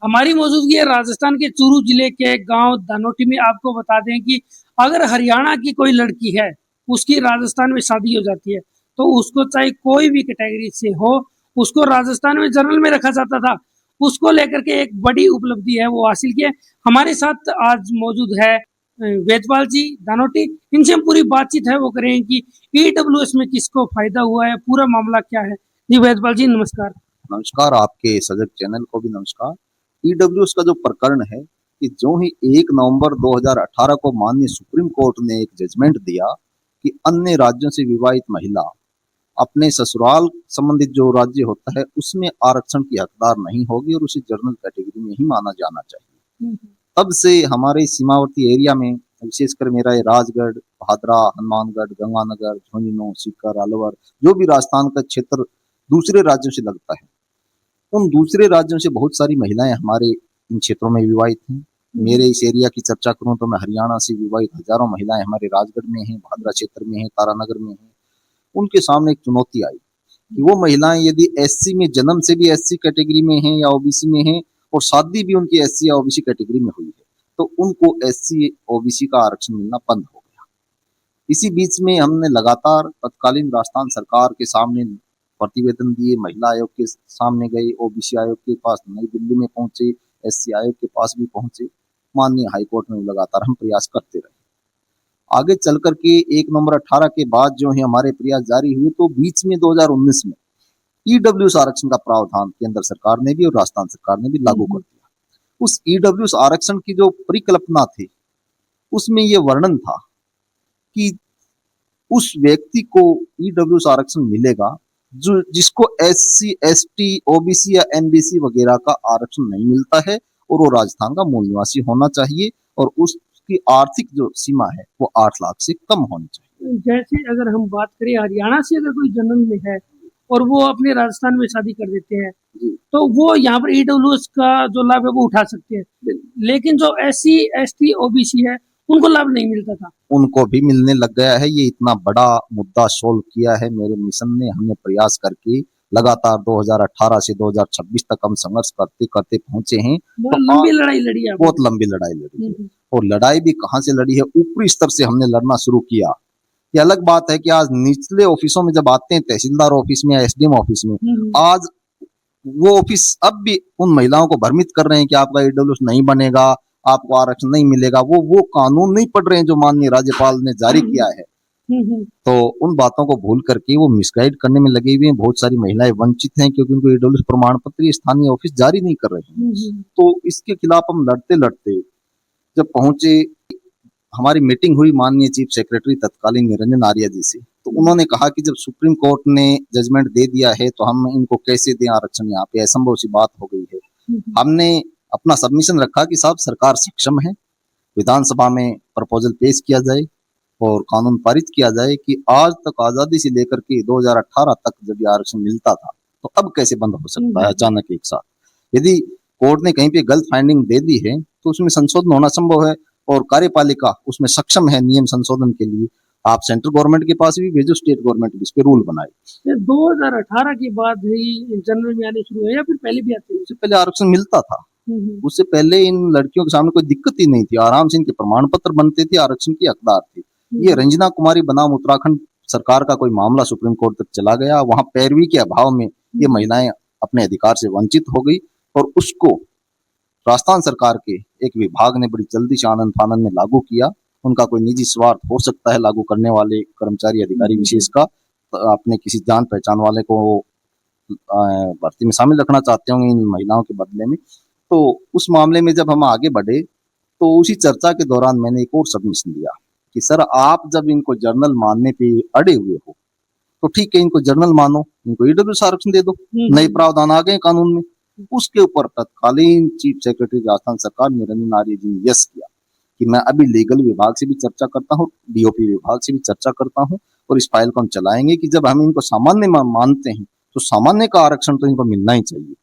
हमारी मौजूदगी है राजस्थान के चूरू जिले के गांव धानोटी में। आपको बता दें कि अगर हरियाणा की कोई लड़की है, उसकी राजस्थान में शादी हो जाती है, तो उसको चाहे कोई भी कैटेगरी से हो, उसको राजस्थान में जनरल में रखा जाता था। उसको लेकर के एक बड़ी उपलब्धि है वो हासिल की है। हमारे साथ आज मौजूद है वेदपाल जी धानोटी। इनसे हम पूरी बातचीत है वो करेंगे कि ईडब्ल्यूएस में किसको फायदा हुआ है, पूरा मामला क्या है। जी वेदपाल जी नमस्कार। नमस्कार, आपके सजग चैनल को भी नमस्कार। ईडब्ल्यूएस का जो प्रकरण है कि जो ही 1 नवंबर 2018 को माननीय सुप्रीम कोर्ट ने एक जजमेंट दिया कि अन्य राज्यों से विवाहित महिला अपने ससुराल संबंधित जो राज्य होता है उसमें आरक्षण की हकदार नहीं होगी और उसे जनरल कैटेगरी में ही माना जाना चाहिए। तब से हमारे सीमावर्ती एरिया में, विशेषकर मेरा ये राजगढ़, भादरा, हनुमानगढ़, गंगानगर, झुंझुनू, सीकर, अलवर, जो भी राजस्थान का क्षेत्र दूसरे राज्यों से लगता है, उन दूसरे राज्यों से बहुत सारी महिलाएं हमारे इन क्षेत्रों में विवाहित हैं। मेरे इस एरिया की चर्चा करूं तो मैं हरियाणा से विवाहित हजारों महिलाएं हमारे राजगढ़ में हैं, भादरा क्षेत्र में हैं, तारानगर में हैं। उनके सामने एक चुनौती आई कि वो महिलाएं यदि एससी में, जन्म से भी एससी कैटेगरी में हैं या ओबीसी में हैं और शादी भी उनकी एससी या ओबीसी कैटेगरी में हुई है, तो उनको एससी ओबीसी का आरक्षण मिलना बंद हो गया। इसी बीच में हमने लगातार तत्कालीन राजस्थान सरकार के सामने प्रतिवेदन दिए, महिला आयोग के सामने गए, ओबीसी आयोग के पास नई दिल्ली में पहुंचे, एससी आयोग के पास भी पहुंचे, माननीय हाईकोर्ट में लगातार हम प्रयास करते रहे। आगे चल करके 1 नवंबर 18 के बाद जो है हमारे प्रयास जारी हुए, तो बीच में 2019 में ईडब्ल्यूएस आरक्षण का प्रावधान केंद्र सरकार ने भी और राजस्थान सरकार ने भी लागू कर दिया। उस ईडब्ल्यूएस आरक्षण की जो परिकल्पना थी उसमें यह वर्णन था कि उस व्यक्ति को ईडब्ल्यूएस आरक्षण मिलेगा जो जिसको एससी, एसटी, ओबीसी या एमबीसी वगैरह का आरक्षण नहीं मिलता है, और वो राजस्थान का मूल निवासी होना चाहिए और उसकी आर्थिक जो सीमा है वो 8 लाख से कम होनी चाहिए। जैसे अगर हम बात करें हरियाणा से अगर कोई जनरल में है और वो अपने राजस्थान में शादी कर देते हैं, तो वो यहाँ पर ईडब्ल्यूएस का जो लाभ है वो उठा सकते हैं। लेकिन जो एससी, एसटी, ओबीसी है उनको लाभ नहीं मिलता था। उनको भी मिलने लग गया है। ये इतना बड़ा मुद्दा सोल्व किया है मेरे मिशन ने। हमने प्रयास करके लगातार 2018 से 2026 तक हम संघर्ष करते करते पहुंचे हैं। बहुत लंबी लड़ाई लड़ी है, बहुत लंबी लड़ाई लड़ी है। और लड़ाई भी कहां से लड़ी है, ऊपरी स्तर से हमने लड़ना शुरू किया। ये अलग बात है कि आज निचले ऑफिसों में जब आते हैं, तहसीलदार ऑफिस में या एसडीएम ऑफिस में, आज वो ऑफिस अब भी उन महिलाओं को भ्रमित कर रहे हैं कि आपका ईडब्ल्यूएस नहीं बनेगा, आपको आरक्षण नहीं मिलेगा। वो कानून नहीं पढ़ रहे हैं जो माननीय राज्यपाल ने जारी किया है। तो उन बातों को भूल करके वो मिसगाइड करने में लगे हुए हैं। बहुत सारी महिलाएं वंचित हैं क्योंकि उनको ईडब्ल्यूएस प्रमाण पत्र स्थानीय ऑफिस जारी नहीं कर रहे हैं। तो इसके खिलाफ हम लड़ते लड़ते जब पहुंचे, हमारी मीटिंग हुई माननीय चीफ सेक्रेटरी तत्कालीन निरंजन आर्य जी से, तो उन्होंने कहा कि जब सुप्रीम कोर्ट ने जजमेंट दे दिया है तो हम इनको कैसे दें आरक्षण, यहाँ पे असंभव सी बात हो गई है। हमने अपना सबमिशन रखा कि साहब सरकार सक्षम है, विधानसभा में प्रपोजल पेश किया जाए और कानून पारित किया जाए कि आज तक आजादी से लेकर के 2018 तक जब ये आरक्षण मिलता था, तो अब कैसे बंद हो सकता है अचानक एक साथ। यदि कोर्ट ने कहीं पे गलत फाइंडिंग दे दी है तो उसमें संशोधन होना संभव है और कार्यपालिका उसमें सक्षम है नियम संशोधन के लिए। आप सेंट्रल गवर्नमेंट के पास भी भेजो, स्टेट गवर्नमेंट भी इस पे रूल बनाए। 2018 के बाद ही जनरल में आने शुरू हुए या फिर पहले भी आते? उससे पहले आरक्षण मिलता था। उससे पहले इन लड़कियों के सामने कोई दिक्कत ही नहीं थी, आराम से इनके प्रमाण पत्र बनते थे, आरक्षण की हकदार थे। ये रंजना कुमारी बनाम उत्तराखंड सरकार का कोई मामला सुप्रीम कोर्ट तक चला गया, वहां पैरवी के अभाव में ये महिलाएं अपने अधिकार से वंचित हो गई और उसको राजस्थान सरकार के एक विभाग ने बड़ी जल्दी से आनंद फानंद में लागू किया। उनका कोई निजी स्वार्थ हो सकता है लागू करने वाले कर्मचारी अधिकारी विशेष का, अपने किसी जान पहचान वाले को भर्ती में शामिल रखना चाहते होंगे इन महिलाओं के बदले में। तो उस मामले में जब हम आगे बढ़े तो उसी चर्चा के दौरान मैंने एक और सबमिशन दिया कि सर आप जब इनको जर्नल मानने पे अड़े हुए हो तो ठीक है, इनको जर्नल मानो, इनको ईडब्ल्यूएस आरक्षण दे दो, नए प्रावधान आ गए कानून में। उसके ऊपर तत्कालीन चीफ सेक्रेटरी राजस्थान सरकार निरंजन आर्य जी ने यस किया कि मैं अभी लीगल विभाग से भी चर्चा करता हूँ, डीओपी विभाग से भी चर्चा करता हूँ और इस फाइल को हम चलाएंगे कि जब हम इनको सामान्य मानते हैं तो सामान्य का आरक्षण तो इनको मिलना ही चाहिए।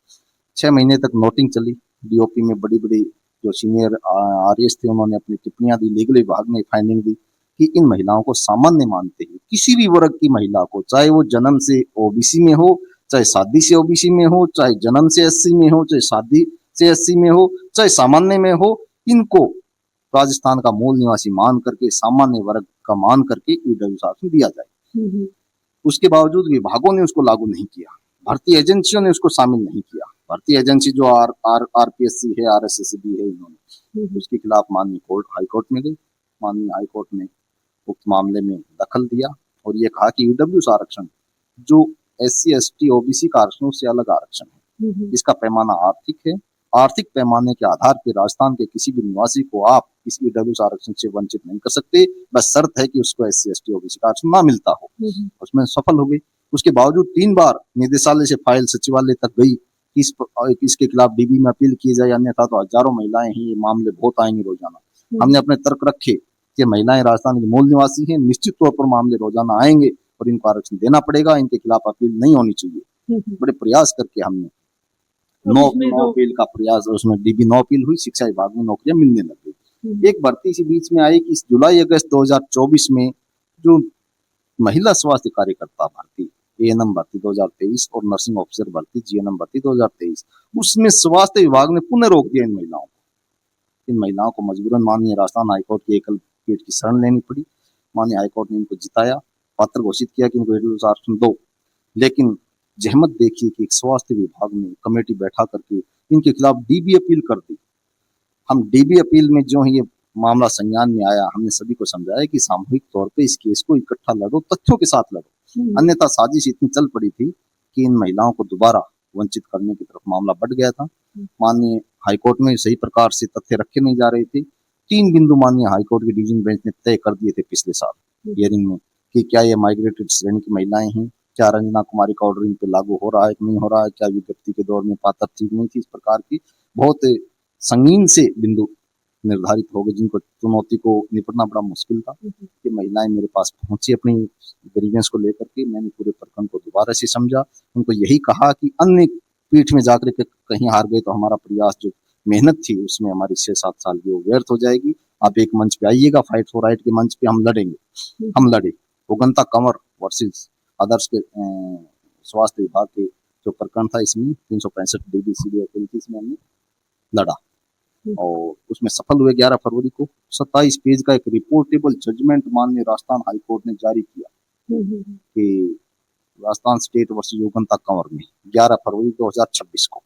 6 महीने तक नोटिंग चली, डीओपी में बड़ी बड़ी जो सीनियर आरएस थे उन्होंने अपनी टिप्पणियां दी, लीगल विभाग ने फाइंडिंग दी कि इन महिलाओं को सामान्य मानते हैं। किसी भी वर्ग की महिला को, चाहे वो जन्म से ओबीसी में हो, चाहे शादी से ओबीसी में हो, चाहे जन्म से एससी में हो, चाहे शादी चाहे 80 में हो, चाहे सामान्य में हो, इनको राजस्थान का मूल निवासी मान करके, सामान्य वर्ग का मान करके ईडब्ल्यूएस आरक्षण दिया जाए। उसके बावजूद विभागों ने उसको लागू नहीं किया, भर्ती एजेंसियों ने उसको शामिल नहीं किया। भर्ती एजेंसी जो आरपीएससी है, आरएसएसबी है, इन्होंने उसके खिलाफ माननीय हाई कोर्ट में गई। माननीय हाई कोर्ट ने उक्त मामले में दखल दिया और ये कहा कि ईडब्ल्यूएस आरक्षण जो एससी एसटी ओबीसी का आरक्षण उससे अलग आरक्षण है। इसका पैमाना आर्थिक है। आर्थिक पैमाने के आधार पर राजस्थान के किसी भी निवासी को आप इस ईडब्ल्यूएस आरक्षण से वंचित नहीं कर सकते, बस शर्त है कि उसको एससी एसटी ओबीसी का आरक्षण ना मिलता हो। उसमें सफल हो गई। उसके बावजूद 3 बार निदेशालय से फाइल सचिवालय तक गई, इसके खिलाफ डीबी में अपील की जाए, अन्यथा तो हजारों महिलाएं हैं, ये मामले बहुत आएंगे रोजाना। हमने अपने तर्क रखे कि महिलाएं राजस्थान के मूल निवासी हैं, निश्चित तौर पर मामले रोजाना आएंगे और इनको आरक्षण देना पड़ेगा, इनके खिलाफ अपील नहीं होनी चाहिए। बड़े प्रयास करके हमने नो अपील का प्रयास, उसमें डीबी नो अपील हुई, शिक्षा विभाग में नौकरियां मिलने लग गई। एक भर्ती इसी बीच में आई कि जुलाई अगस्त 2024 में जो महिला स्वास्थ्य कार्यकर्ता भर्ती, एएनएम भर्ती 2023 और नर्सिंग ऑफिसर भर्ती जीएनएम भर्ती 2023, उसमें स्वास्थ्य विभाग ने पुनः रोक दिया इन महिलाओं को। इन महिलाओं को मजबूरन माननीय राजस्थान हाईकोर्ट की एकल पीठ की शरण लेनी पड़ी। माननीय हाईकोर्ट ने इनको जिताया, पत्र घोषित किया कि इनको ईडब्ल्यूएस आरक्षण दो, लेकिन जहमत देखिए कि एक स्वास्थ्य विभाग ने कमेटी बैठा करके इनके खिलाफ डीबी अपील कर दी। हम डीबी अपील में जो है ये मामला संज्ञान में आया, हमने सभी को समझाया कि सामूहिक तौर पे इस केस को इकट्ठा लड़ो, तथ्यों के साथ लड़ो, अन्यथा साजिश इतनी चल पड़ी थी कि इन महिलाओं को दोबारा वंचित करने की तरफ मामला बढ़ गया था। माननीय हाईकोर्ट में सही प्रकार से तथ्य रखे नहीं जा रहे थे। 3 बिंदु माननीय हाईकोर्ट के डिवीजन बेंच ने तय कर दिए थे पिछले साल हियरिंग में कि क्या ये माइग्रेटेड श्रेणी की महिलाएं हैं, क्या रंजना कुमारी का ऑर्डर इन पे लागू हो रहा है कि नहीं हो रहा है, क्या विज्ञप्ति के दौर में पात्र ठीक नहीं थी, इस प्रकार की बहुत संगीन से बिंदु निर्धारित हो गए जिनको चुनौती को निपटना बड़ा मुश्किल था। कि महिलाएं मेरे पास पहुंची अपनी ग्रीवेंस को लेकर के, मैंने पूरे प्रकरण को दोबारा से समझा, उनको यही कहा कि अन्य पीठ में जाकर के कहीं हार गए तो हमारा प्रयास जो मेहनत थी उसमें हमारी 6-7 साल की वो व्यर्थ हो जाएगी। आप एक मंच पे आइएगा, फाइट फॉर राइट के मंच पे हम लड़ेंगे। हम लड़े। उगंता कंवर वर्सेस आदर्श के स्वास्थ्य विभाग के जो प्रकरण था, इसमें 365 डीबीसीडी अपील थी, इसमें हमने लड़ा और उसमें सफल हुए। 11 फरवरी को 27 पेज का एक रिपोर्टेबल जजमेंट माननीय राजस्थान हाई कोर्ट ने जारी किया कि राजस्थान स्टेट वर्सेस उगंता कंवर में 11 फरवरी 2026 को।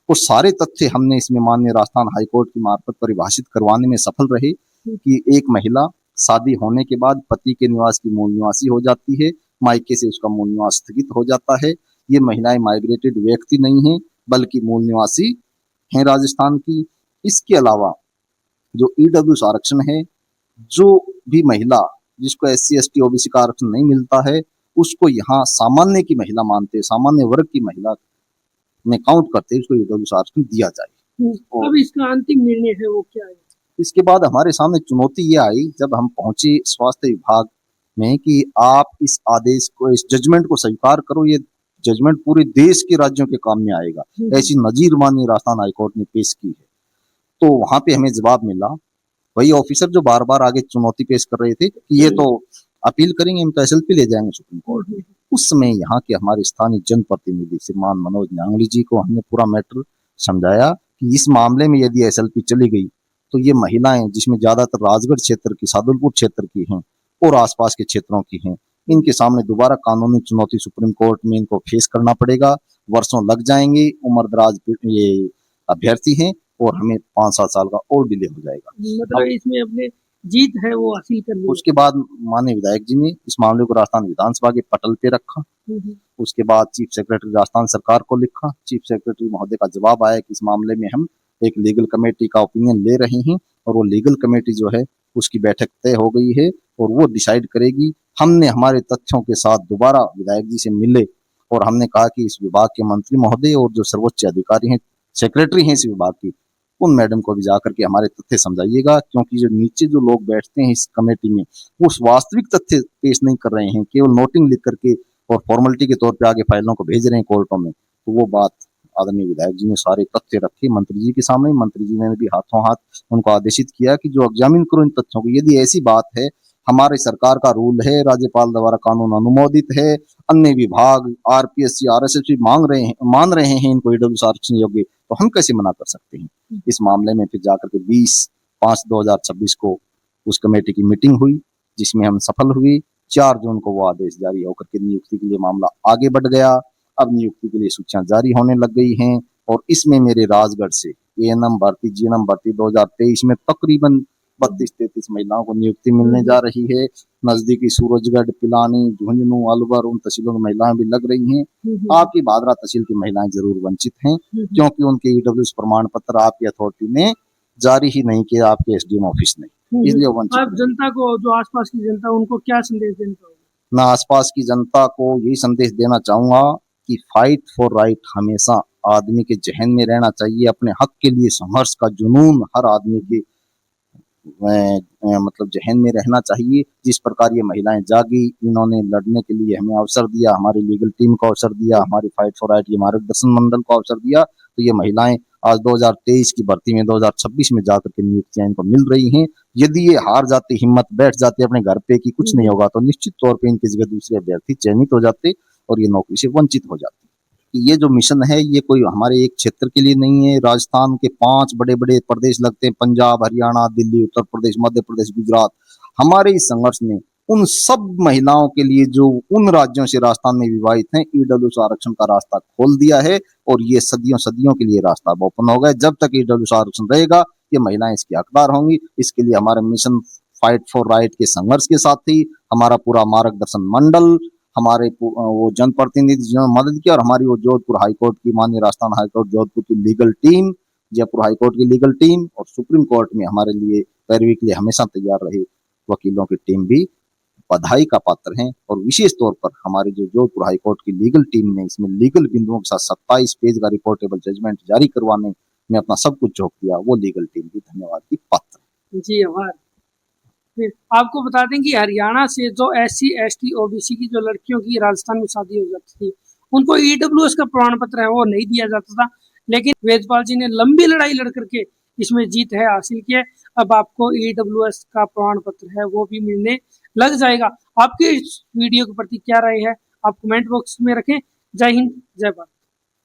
वो सारे तथ्य हमने इसमें माननीय राजस्थान हाई कोर्ट की मार्फत परिभाषित करवाने में सफल रहे कि एक महिला शादी होने के बाद पति के निवास की मूल निवासी हो जाती है, मायके से उसका मूल निवास स्थगित हो जाता है। ये महिलाएं माइग्रेटेड व्यक्ति नहीं है बल्कि मूल निवासी हैं राजस्थान की। इसके अलावा जो ईडब्ल्यूएस आरक्षण है, जो भी महिला जिसको एससी एसटी ओबीसी का आरक्षण नहीं मिलता है उसको यहाँ सामान्य की महिला मानते, सामान्य वर्ग की महिला में काउंट करते, उसको ईडब्ल्यूएस आरक्षण दिया जाए। अब इसका अंतिम निर्णय है वो क्या है? इसके बाद हमारे सामने चुनौती ये आई जब हम पहुंचे स्वास्थ्य विभाग में कि आप इस आदेश को, इस जजमेंट को स्वीकार करो, ये जजमेंट पूरे देश के राज्यों के काम में आएगा, ऐसी नजीर माननीय राजस्थान हाईकोर्ट ने पेश की है। तो वहां पे हमें जवाब मिला, वही ऑफिसर जो बार बार आगे चुनौती पेश कर रहे थे कि ये तो अपील करेंगे, हम तो एसएलपी ले जाएंगे सुप्रीम कोर्ट में। उस समय यहाँ के हमारे स्थानीय जनप्रतिनिधि श्रीमान मनोज न्यांगली जी को हमने पूरा मैटर समझाया कि इस मामले में यदि एसएलपी चली गई तो ये महिलाएं जिसमें ज्यादातर राजगढ़ क्षेत्र की, सादुलपुर क्षेत्र की हैं और आसपास के क्षेत्रों की हैं, इनके सामने दोबारा कानूनी चुनौती सुप्रीम कोर्ट में इनको फेस करना पड़ेगा। वर्षों लग जाएंगे, उम्रदराज ये अभ्यर्थी हैं और हमें 5-7 साल का और डिले हो जाएगा। मतलब इसमें अपने जीत है वो हासिल कर ली। उसके बाद माननीय विधायक जी ने इस मामले को राजस्थान विधानसभा के पटल पे रखा। उसके बाद चीफ सेक्रेटरी राजस्थान सरकार को लिखा। चीफ सेक्रेटरी महोदय का जवाब आया कि इस मामले में हम एक लीगल कमेटी का ओपिनियन ले रहे हैं और वो लीगल कमेटी जो है उसकी बैठक तय हो गई है और वो डिसाइड करेगी। हमने हमारे तथ्यों के साथ दोबारा विधायक जी से मिले और हमने कहा कि इस विभाग के मंत्री महोदय और जो सर्वोच्च अधिकारी हैं, सेक्रेटरी हैं इस विभाग की, उन मैडम को भी जाकर के हमारे तथ्य समझाइएगा, क्योंकि जो नीचे जो लोग बैठते हैं इस कमेटी में वो वास्तविक तथ्य पेश नहीं कर रहे हैं, केवल नोटिंग लिख करके और फॉर्मेलिटी के तौर पे आगे फाइलों को भेज रहे हैं कोर्टों में। तो वो बात आदरणीय विधायक जी ने सारे तथ्य रखे मंत्री जी के सामने। मंत्री जी ने भी हाथों हाथ उनको आदेशित किया कि जो एग्जामिन करो इन तथ्यों को, यदि ऐसी बात है हमारी सरकार का रूल है, राज्यपाल द्वारा कानून अनुमोदित है, अन्य विभाग आरपीएससी आरएसएस मान रहे हैं इनको ईडब्ल्यूएस आरक्षण योग्य, तो हम कैसे मना कर सकते हैं। इस मामले में फिर जाकर के 20/5/2026 को उस कमेटी की मीटिंग हुई, जिसमें हम सफल हुई। 4 जून को वो आदेश जारी होकर के नियुक्ति के लिए मामला आगे बढ़ गया। अब नियुक्ति के लिए सूचियां जारी होने लग गई हैं और इसमें मेरे राजगढ़ से एएनएम भर्ती जीएनएम भर्ती 2023 में तकरीबन 32-33 महिलाओं को नियुक्ति मिलने जा रही है। नजदीकी सूरजगढ़, पिलानी, झुंझुनू, अलवर उन तहसीलों में महिलाएं भी लग रही हैं। आपकी भादरा तहसील की महिलाएं जरूर वंचित हैं, क्योंकि उनके ईडब्ल्यूएस प्रमाण पत्र आपकी अथॉरिटी ने जारी ही नहीं किया, आपके एसडीएम ऑफिस ने, इसलिए वंचित। आप जनता को, जो आसपास की जनता, उनको क्या संदेश देना चाहोगे? मैं आसपास की जनता को यही संदेश देना चाहूंगा कि फाइट फॉर राइट हमेशा आदमी के जहन में रहना चाहिए। अपने हक के लिए संघर्ष का जुनून हर आदमी के मतलब जहन में रहना चाहिए। जिस प्रकार ये महिलाएं जागी, इन्होंने लड़ने के लिए हमें अवसर दिया, हमारी लीगल टीम को अवसर दिया, हमारी फाइट फॉर राइट के मार्गदर्शन मंडल को अवसर दिया, तो ये महिलाएं आज 2023 की भर्ती में 2026 में जाकर के नियुक्तियां इनको मिल रही हैं। यदि ये हार जाती, हिम्मत बैठ जाती अपने घर पे कि कुछ नहीं होगा, तो निश्चित तौर पे इनकी जगह दूसरे अभ्यर्थी चयनित हो जाते और ये नौकरी से वंचित हो जाते। ये जो मिशन है ये कोई हमारे एक क्षेत्र के लिए नहीं है। राजस्थान के 5 बड़े बड़े प्रदेश लगते हैं, पंजाब, हरियाणा, दिल्ली, उत्तर प्रदेश, मध्य प्रदेश, गुजरात। हमारे इस संघर्ष ने उन सब महिलाओं के लिए जो उन राज्यों से राजस्थान में विवाहित हैं, ईडब्ल्यूएस आरक्षण का रास्ता खोल दिया है और ये सदियों सदियों के लिए रास्ता ओपन हो गया। जब तक ईडब्ल्यूएस आरक्षण रहेगा ये महिलाएं इसकी हकदार होंगी। इसके लिए हमारे मिशन फाइट फॉर राइट के संघर्ष के साथ ही हमारा पूरा मार्गदर्शन मंडल, हमारे वो जनप्रतिनिधि जिन्होंने मदद की, और हमारी वो जोधपुर हाईकोर्ट की, माननीय राजस्थान हाईकोर्ट जोधपुर की लीगल टीम, जयपुर हाईकोर्ट की लीगल टीम और सुप्रीम कोर्ट में हमारे लिए पैरवी के लिए हमेशा तैयार रहे वकीलों की टीम भी बधाई का पात्र हैं। और विशेष तौर पर हमारी जो जोधपुर हाईकोर्ट की लीगल टीम ने इसमें लीगल बिंदुओं के साथ 27 पेज का रिपोर्टेबल जजमेंट जारी करवाने में अपना सब कुछ झोंक दिया, वो लीगल टीम भी धन्यवाद की पात्र। जी आभार। फिर आपको बता दें कि हरियाणा से जो SC ST OBC की जो लड़कियों की राजस्थान में शादी हो जाती थी, उनको ईडब्ल्यूएस का प्रमाण पत्र है वो नहीं दिया जाता था, लेकिन वेदपाल जी ने लंबी लड़ाई लड़ करके इसमें जीत है हासिल की है। अब आपको ईडब्ल्यूएस का प्रमाण पत्र है वो भी मिलने लग जाएगा। आपके इस वीडियो के प्रति क्या राय है, आप कमेंट बॉक्स में रखें। जय हिंद, जय भारत।